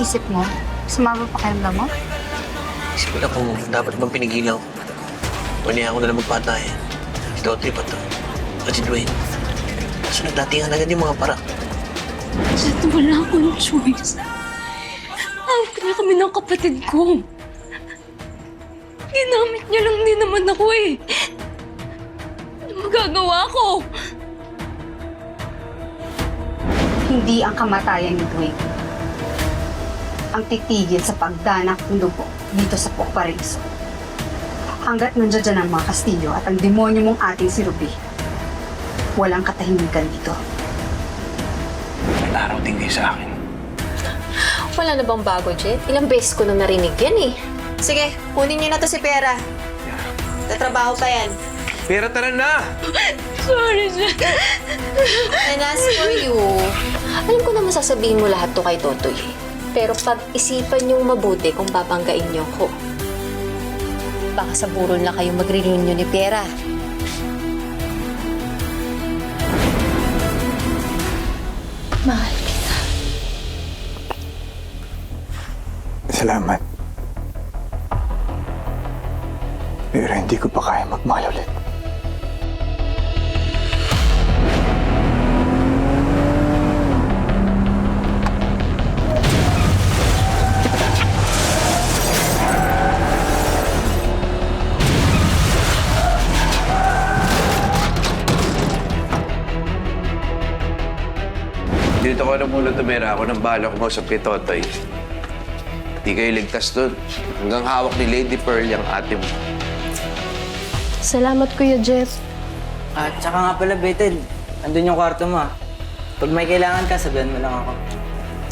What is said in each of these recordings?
iniisip mo? Sumama pa kayong mo? Isip ko lang kung dapat bang pinigilan ko. O niya ako na lang magpatayan. Si Dottie pa to. At si Dwayne. Kaso nagdatingan agad yung mga para. Jet, wala akong choice. Hawak na kami ng kapatid ko. Ginamit niya lang din naman ako eh. Ano magagawa ko? Hindi ang kamatayan ni Dwayne ang titigil sa pagdanak ng dugo dito sa Pokparaiso. Hanggat nandiyan dyan ang mga Kastilyo at ang demonyo mong ating si Ruby, walang katahimikan dito. May araw din kayo sa akin. Wala na bang bago, Jet? Ilang beses ko na narinig yan eh. Sige, kunin niyo na to si Pera. Tatrabaho pa yan. Pero tara na! Sorry, Jet. And as for you, alam ko naman sasabihin mo lahat to kay Totoy. Pero pag-isipan niyong mabuti kung babanggain niyo ko. Baka sa burol na kayo magre-reunion ni Pera. Mahal kita. Salamat. Pero hindi ko pa kaya magmahal ulit. Dito ko na muna tumira ako ng bala ko sa kay Totoy. Di kayo ligtas doon. Hanggang hawak ni Lady Pearl yung ate mo. Salamat, Kuya Jeff. At saka nga pala, Bethel, andun yung kwarto mo. Pag may kailangan ka, sabihan mo lang ako.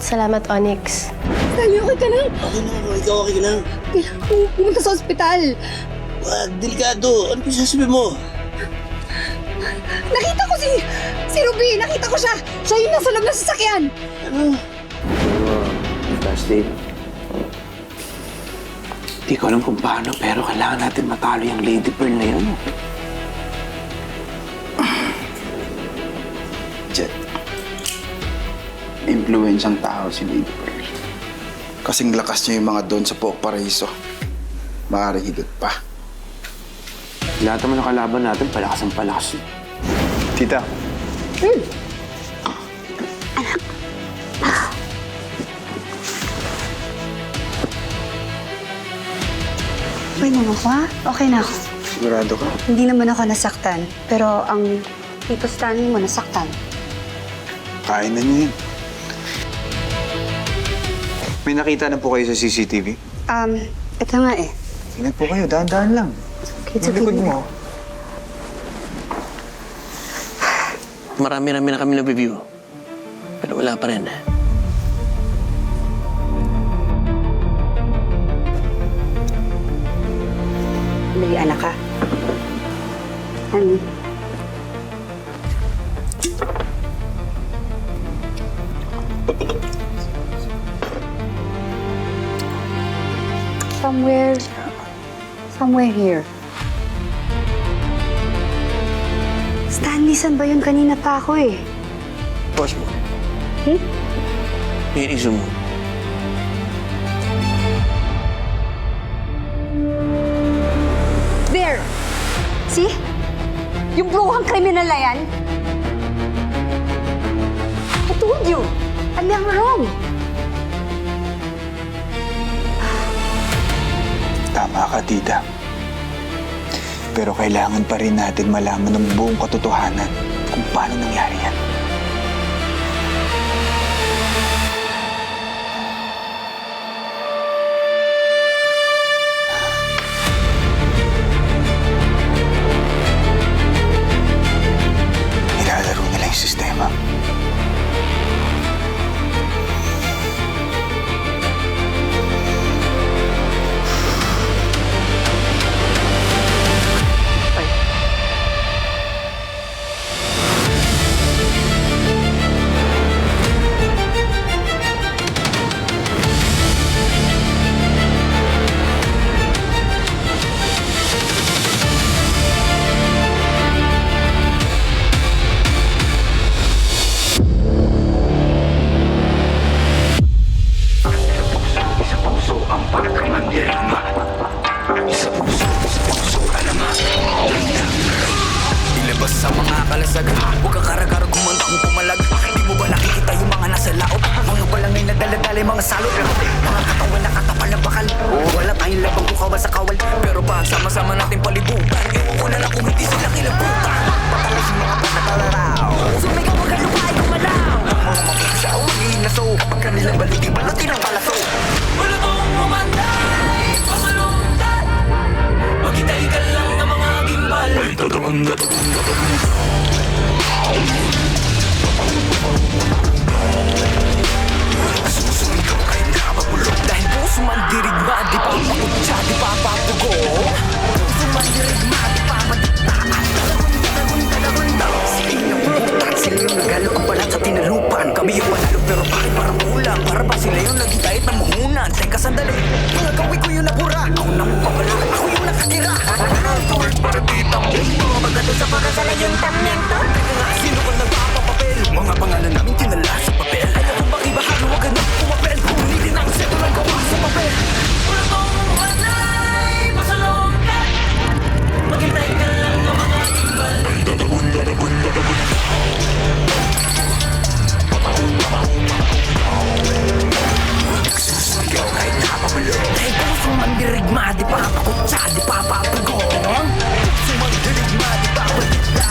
Salamat, Onyx. Okay na ako. Ikaw okay ka lang. Pumunta sa ospital! Wag, delikado. Ano pa sasabihin mo? Nakita ko si Ruby! Nakita ko siya! Siya yung nasa loob ng sasakyan! Ano? Dustin. Di ko alam kung paano, pero kailangan natin matalo yung Lady Pearl na yun. Jet, influensyang tao si Lady Pearl. Kasing lakas niya yung mga doon sa Pokparaiso. Maaari higit pa. Lahat naman ng kalaban natin, palakas ang palakas. Tita. Okay na ako, ha? Okay na ako. Sigurado ka? Hindi naman ako nasaktan, pero ang Tito Stanley mo nasaktan. Kain na niyo yun. May nakita na po kayo sa CCTV? Ito nga eh. Tingnan po kayo, dahan-dahan lang. It's okay. Likod mo. Marami-rami na kami na-review. Pero wala pa rin. May anak ka. Honey. Somewhere here. Stanley, saan ba yun? Kanina pa ako eh. Pause mo. May issue mo. There! See? Yung bruhang kriminal na yan? I told you! I'm never wrong! Tama ka, tita. Pero kailangan pa rin natin malaman ng buong katotohanan kung paano nangyari yan. Nilalaro nila yung sistema. Basta mga kalasag, huwag kang karagarag humanda kung pumalag. Di mo ba nakikita yung mga nasa laot? Mga balangay na daladala mga salot. Mga katawan na katapal na bakal. Wala tayong labang kung kawal sa kawal. Pero pag sama-sama natin palibutan, iwan ko na lang kung hindi sila kilabutan. Patalas yung mga patatalaraw. Sumigaw wag ka lupaay kumalaw. Mga mapusaw, magiging naso. Kapag kanilang baliging balutin ang palaso. Wala tong umanday, pasalundan. Magitay ka lang ng mga gimbal. Susumigaw kahit nakapagulog. Dahil puso man dirigma, di pa pakutsa, di pa papugo. Puso man dirigma, di pa madiktaan. Sila yung butan, sila yung nagalo ang balat sa tinalupan. Kami yung manalo pero bakit parang kulang? Para ba sila yung naging kahit ng muhunan? Teka sandali, mga gawin ko yung nabura. Ako na mapawala, ako yung nakatira. Tuwag para tita mo. Magato sa para sa layong tamyento. Teka nga, sino ko nagpapapapel? Mga pangalan namin tinala sa papel. Alam mo bang ibahagi, huwag ka na pumapel. Punitin ang seto lang gawa sa papel. Wala tong manay, pasalungkat. Maghintay ka lang ng mga imbal. Susumigaw kahit nakapamalo. Dahil puso man dirigma, di pa pakutsa, di pa papago. Puso man dirigma, di pa balita.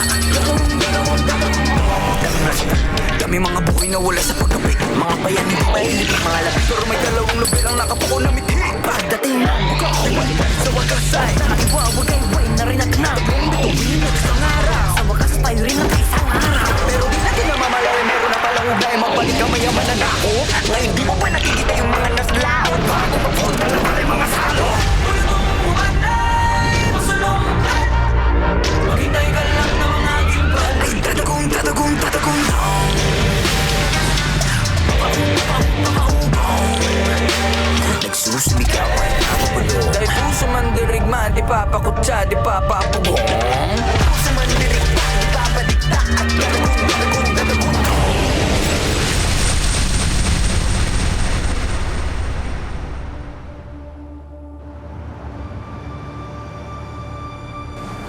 Dami mga buhay na wala sa pagkapit. Mga bayan hindi mahilig, mga lapit. Pero may dalawang lupi lang nakapuko na mithi. Pagdating ng buka, sa wakas ay nakaiwawagay-way na rin at nang bituin at isang araw. Sa wakas tayo rin ang isang araw. Pero di natin namamalay, meron na palang ugay. Magbalik ang mayaman na nako. Ngayon di mo pa nakikita yung mga naslaot. Bago magpunta na pala yung mga salo. Maghintay ka lang ng mga gimbal. Ay tatagong, tatagong, tatagong. Nagsusumigaw ay nakapulo. Dahil puso man dirigma, di papakutsa, di papapugo. Puso man dirigma, di papadikta. At tatagong, tatagong, tatagong.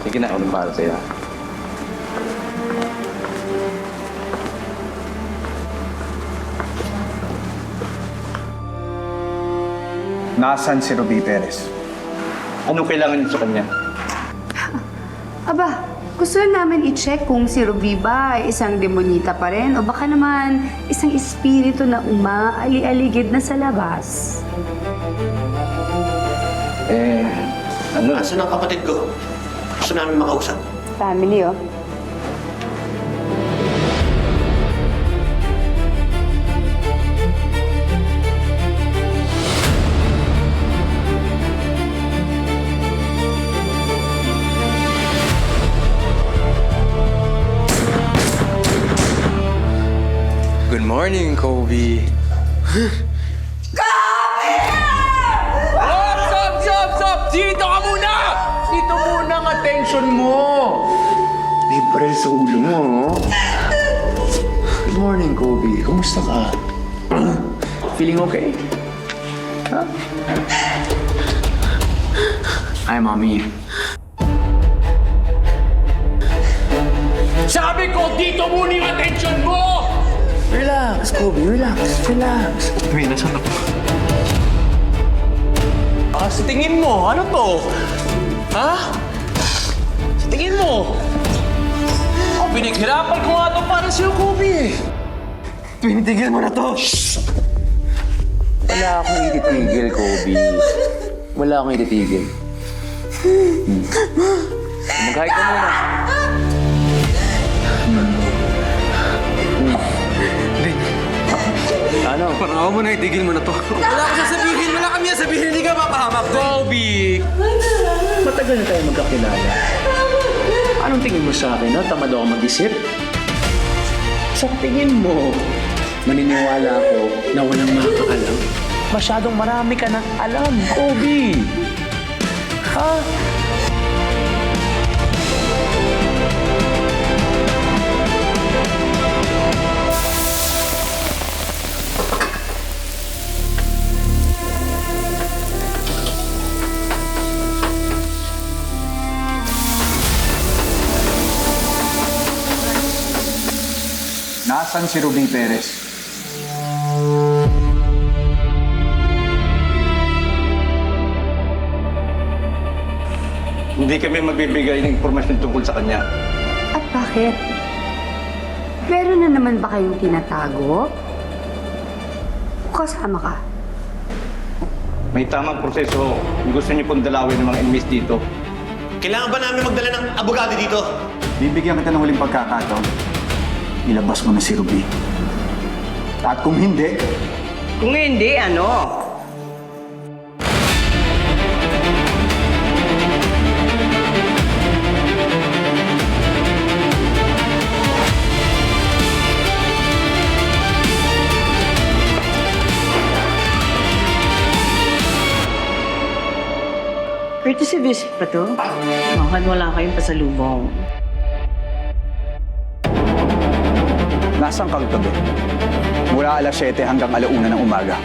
Sige na, anong para sa'yo? Nasaan si Ruby Perez? Anong kailangan niyo sa kanya? Aba, gusto lang namin i-check kung si Ruby ba ay isang demonita pa rin o baka naman isang espiritu na umaali-aligid na sa labas. Ano? Asan ang kapatid ko? Gusto namin makausap. Family, oh. Good morning, Kobe. Stop! Dito ka muna! Dito muna ang attention mo! Libre sa ulo mo, no? Good morning, Kobe. Kumusta ka? Feeling okay? Huh? Hi, Mommy. Sabi ko, dito muna yung attention mo! Relax, Kobe. Relax. Uy, nasan ako? Sa tingin mo, ano to? Ha? Sa tingin mo? Pinaghirapan ko nga ito para sa'yo, Kobe. Tinitigil mo na to! Wala akong ititigil, Kobe. Wala akong ititigil. Mag-hi ka muna. Ano? Parang ako mo na, itigil mo na to. Wala ko sasabihin, wala kami sasabihin, hindi ka mapahamak. Kobe! Matagal na tayo magkakilala. Anong tingin mo sa akin, ha? Tamad ako mag-isip? Sa tingin mo, maniniwala ako na walang makakaalam. Masyadong marami ka nang alam, Kobe. Ha? Nasaan si Ruby Perez? Hindi kami magbibigay ng impormasyon tungkol sa kanya. At bakit? Meron na naman ba kayong tinatago? O kasama ka? May tamang proseso kung gusto niyo pong dalawin ng mga enemies dito. Kailangan ba namin magdala ng abogado dito? Bibigyan kita ng huling pagkakataon. Ilabas mo na si Ruby. At kung hindi, Kung hindi, ano? Courtesy visit pa to? Bakit wala kayong pasalubong? nasaan ka gabi? Mula alas 7 hanggang alauna ng umaga.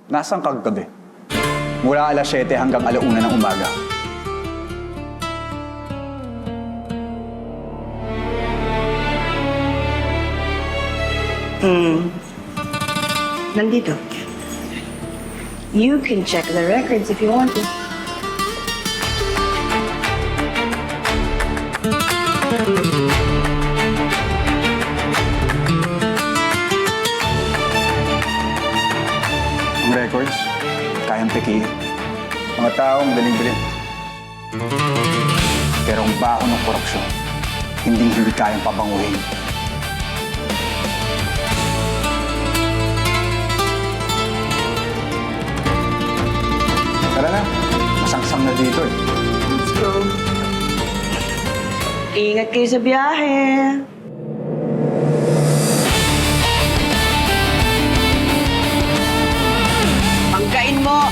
Nasaan ka gabi? Mula alas 7 hanggang alauna ng umaga. Nandito. You can check the records if you want to. Ang records, kayang pikihin. Mga taong daling-bilin. Pero ang baho ng korupsyon, hindi kayang pabanguhin. Tara na, masangsang na dito eh. Let's go. Ingat kayo sa biyahe. Pangkain mo!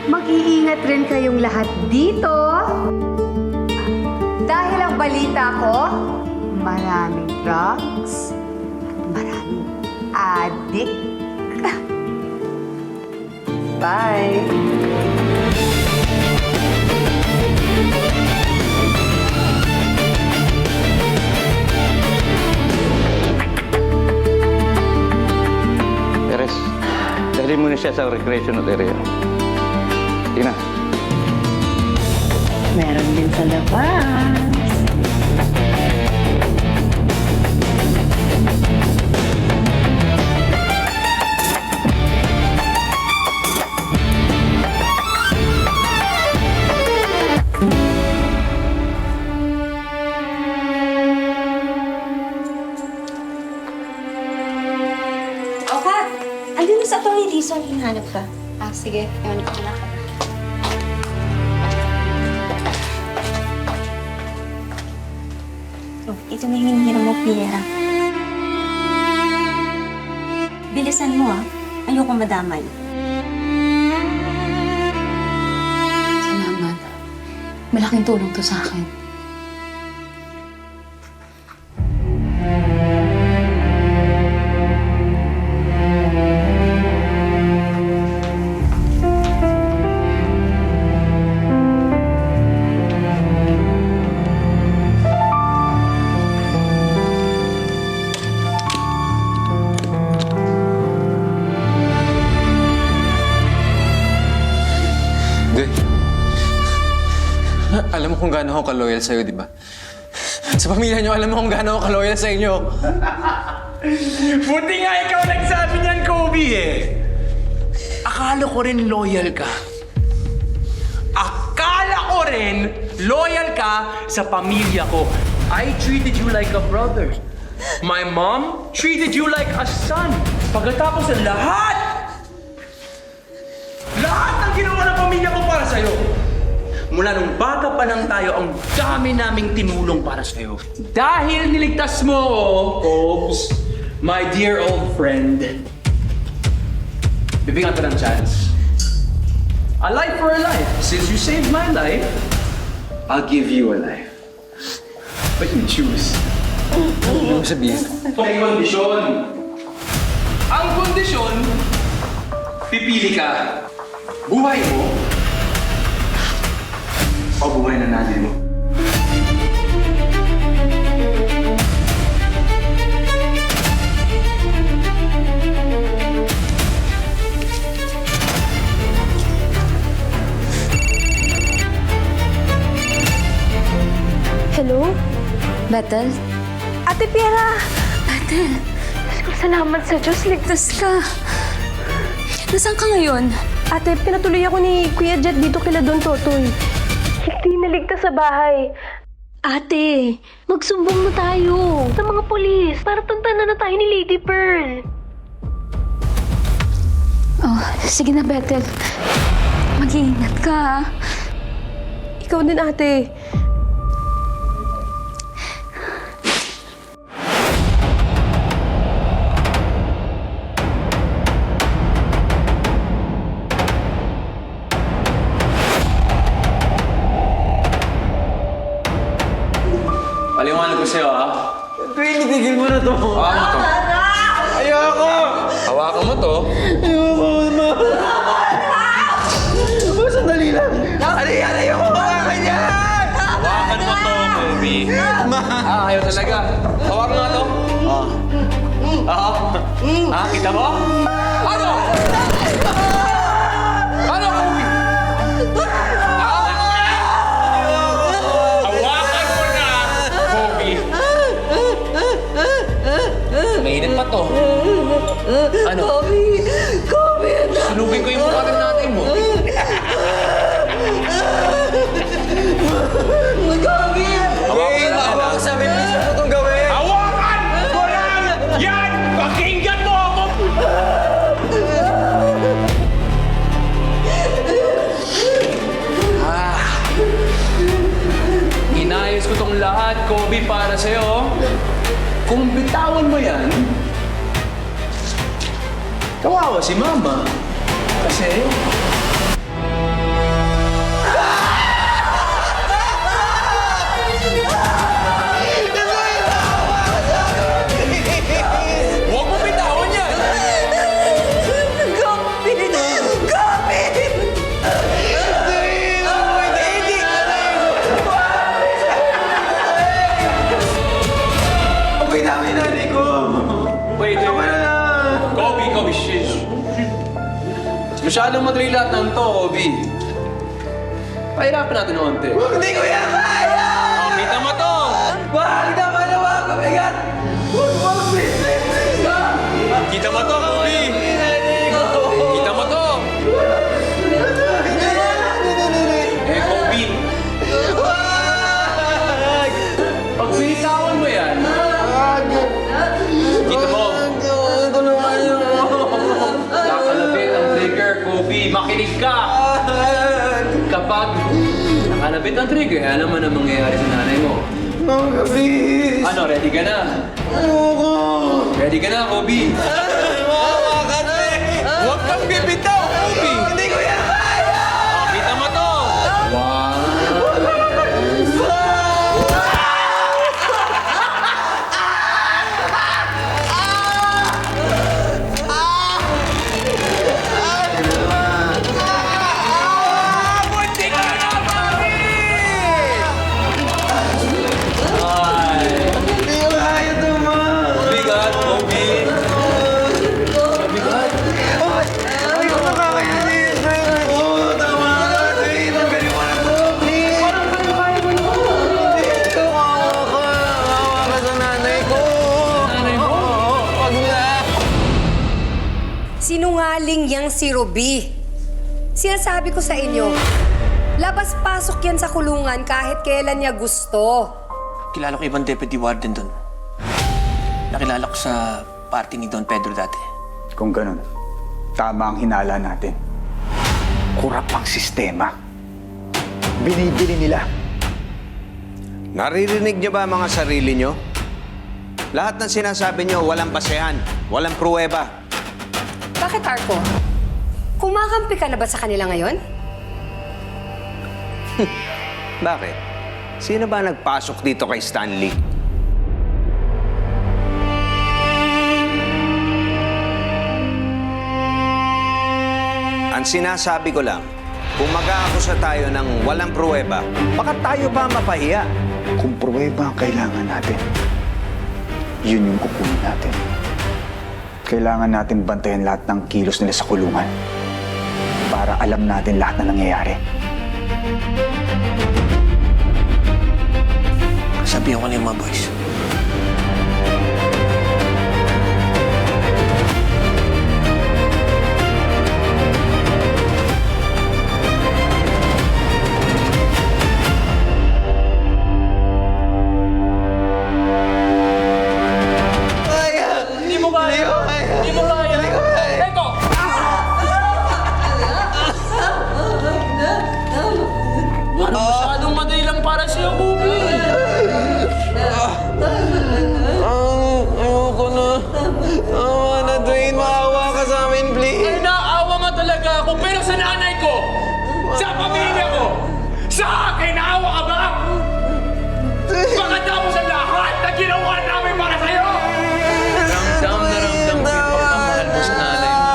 Mag-iingat rin kayong lahat dito. Dahil ang balita ko, maraming drugs, maraming addict. Bye! Teres, dali mo na siya sa recreational area. Tina. Meron din sa labas. O Kat, andun na sa Tony Dizon, hinahanap ka. Ah, sige. Ewan ko na. Oh, ito na yung hinihiram mo, Pierre. Bilisan mo ayoko madamay. Salamat. Malaking tulong to sa akin. ako ka-loyal sa'yo, di ba? Sa pamilya niyo, alam mo kung gaano ako ka-loyal sa inyo. Buti nga ikaw nagsabi niyan, Kobe eh. Akala ko rin loyal ka. Akala ko rin loyal ka sa pamilya ko. I treated you like a brother. My mom treated you like a son. Pagkatapos ng lahat ng ginawa ng pamilya ko para sa'yo. Mula nung bata pa lang tayo, ang dami naming tinulong para sa'yo. Dahil niligtas mo ako, Cobes, my dear old friend, bibigyan ko ng chance. A life for a life. Since you saved my life, I'll give you a life. But you choose. Ano mo sabihin? May kondisyon. Ang kondisyon, pipili ka. Buhay mo o buhay na nanay mo. Hello? Bethel? Ate Piera! Bethel! Diyos ko, salamat sa Diyos. Ligtas ka. Nasaan ka ngayon? Ate, pinatuloy ako ni Kuya Jet dito kila Don Totoy. Hindi naligtas sa bahay. Ate, magsumbong na tayo Sa mga polis, para tantanan na tayo ni Lady Pearl. Oh, sige na, Bethel. Mag-iingat ka, ha? Ikaw din, ate. Paliwanag ko sa'yo, ha? Dwayne, itigil mo na to. Hawakan mo to. Ayoko! Hawakan mo to. Ayoko, ma. Sandali lang. Ayoko hawakan yan! Hawakan mo to, Kobe. Ayaw talaga. Hawakan mo nga to. Kita mo? Ano? Ano, Kobe? Hawakan mo na, Kobe. Mainit pa to. Ano? Kobe! Sunugin ko yung mukha ng nanay mo. Kobe! Hawakan sa amin, please mo itong gawin. Hawakan mo lang! Yan! Pakinggan mo ako! Inayos ko tong lahat, Kobe, para sa'yo. Kung bitawan mo yan, kawawa si Mama. Kasi... Huwag mo bitawan yan! Kobe, dami nanay ko. Wait. Kobe, shh. Masyadong madali lahat ng to, Kobe. Pahirapan natin ng onte. Hindi ko yan kaya! Kita mo to! Wag naman na wag mabigat! Wag, please! Kita mo to, Kobe! Kita mo to! Kobe! Pag pinitawan mo yan, kita mo, nakalabit ang trigger, Kobe. Makinig ka! Kapag nakalabit ang trigger, alam mo na mangyayari sa nanay mo. Please! Ano, ready ka na? Ayoko! Ready ka na, Kobe? Hawakan mo eh! Huwag kang bibitaw, Kobe! Hindi ko yan kaya! Kita mo to! yang si Ruby. Sinasabi ko sa inyo, labas-pasok yan sa kulungan kahit kailan niya gusto. Kilala ko ibang deputy warden doon. Nakilala ko sa party ni Don Pedro dati. Kung ganun, tama ang hinala natin. Kurap ang sistema. Binibili nila. Naririnig niyo ba ang mga sarili niyo? Lahat ng sinasabi niyo, walang basehan, walang pruweba. Bakit, Arco? Kumakampi ka na ba sa kanila ngayon? Bakit? Sino ba nagpasok dito kay Stanley? Ang sinasabi ko lang, kung mag-aakusa tayo ng walang pruweba, baka tayo pa mapahiya. Kung pruweba ang kailangan natin, yun yung kukunin natin. Kailangan natin bantayan lahat ng kilos nila sa kulungan para alam natin lahat na nangyayari. Sabihan ko na yung mga boys. Masyadong madali lang para sa'yo, Bubi. Ayoko na. Awa na, Dwayne. Maawa ka sa amin, please. Ay, naawa nga talaga ako, pero sa nanay ko, sa pamilya ko, sa akin, naawa ka ba? Bakit tapos ang lahat na ginawa namin para sa'yo? Ramdam na ramdam ko yung pagmamahal mo sa nanay mo.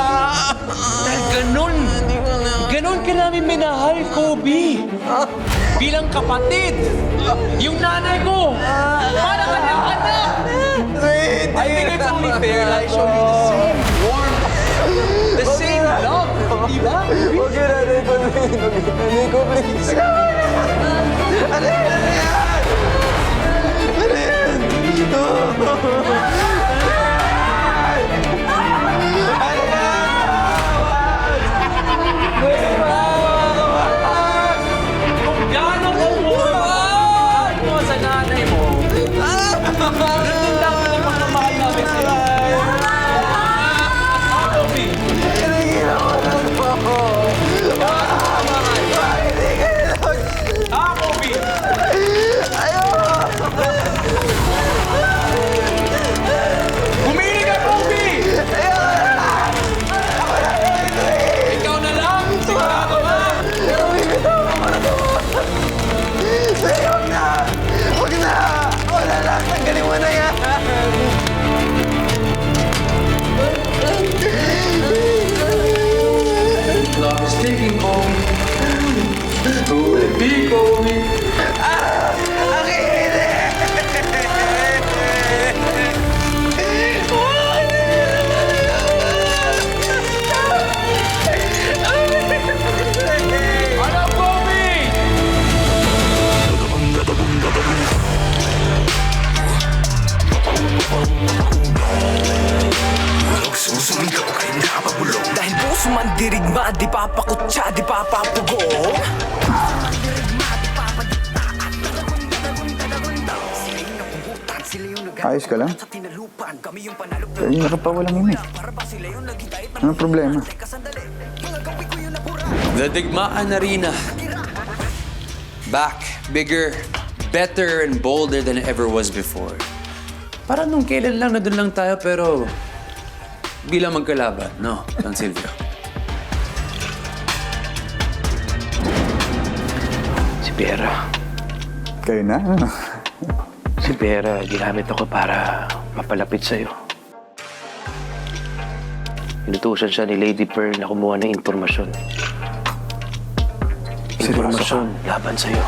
Dahil ganon ka namin minahal, Kobe. Bilang kapatid, yung nanay ko, para kanyang anak. I think it's only fair that I show you the same warmth, the same love, di ba? Huwag yun, nanay ko, Dwayne. Nanay ko, please. Ano yan? Ano yan? Kung gaano mo mahal mo sa nanay mo, ganun dapat ang pagmamahal namin sa'yo. Kobe! Kobe! Bumili ka, Kobe! Ikaw na lang! Sigurado ba? Huwag na! Wala lang! Tanggalin mo na yan! Clock is ticking, Kobe. Who will it be, Kobe? Ang Ano, Kobe? Susumigaw kay napabulong dahil puso man dirigma, di papakutsa, di papapugo. Ayos ka lang? Kanina ka pa walang imi. Anong problema? The Digmaan Arena. Back, bigger, better, and bolder than it ever was before. Parang nung kailan lang na doon lang tayo, pero bilang magkalaban, no, Don Silvio? Si Piera. Kayo na? Si Piera, ginamit ako para mapalapit sa'yo. Inutusan siya ni Lady Pearl na kumuha ng impormasyon. Impormasyon laban sa'yo.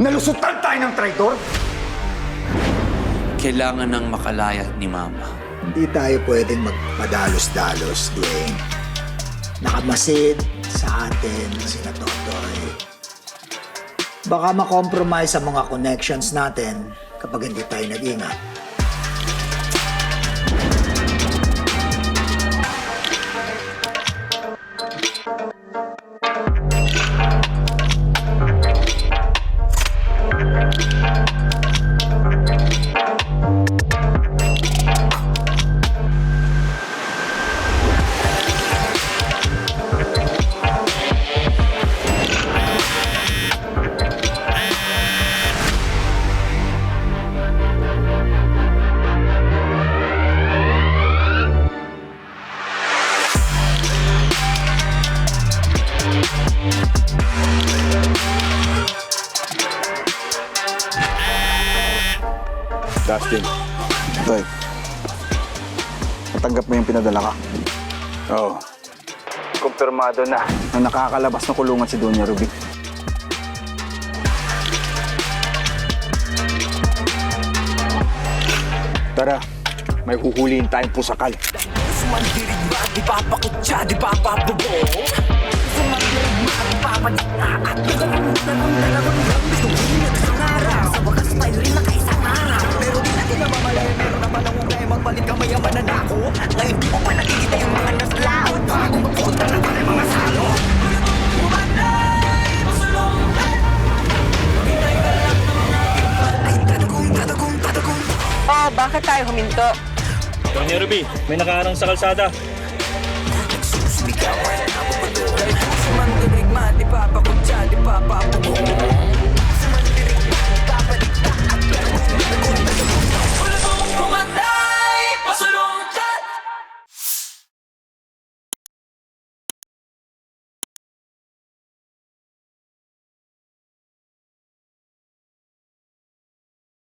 Nalusutan tayo ng traitor? Kailangan ng makalaya ni Mama. Hindi tayo pwedeng magpadalos-dalos, Dwayne. Nakamasid sa atin sina Totoy. Baka makompromise ang mga connections natin kapag hindi tayo nag-ingat. Dustin. Toy. Natanggap mo yung pinadala ka? Oo. Kumpirmado na nakakalabas ng kulungan si Doña Ruby. Tara, may huhulihin tayong pusakal. Sumandirigma, di papakutsa, di papapugo. Sumandirigma, di papadita. At dalawang bituin at isang araw. Sa wakas tayo rin nakaisang araw. Pero di natin namamalaya, meron naman ang hugay. Magbalik ka mayaman na nako. Ngayon di mo pa nakikita yung mga naslaot. Bago magpunta na tayo mga salo. Oh, bakit tayo huminto? Doña Ruby, may nakaharang sa kalsada. Sumigaw ay napapadoy. Sumandirigma, di papakutsa, di papapugo.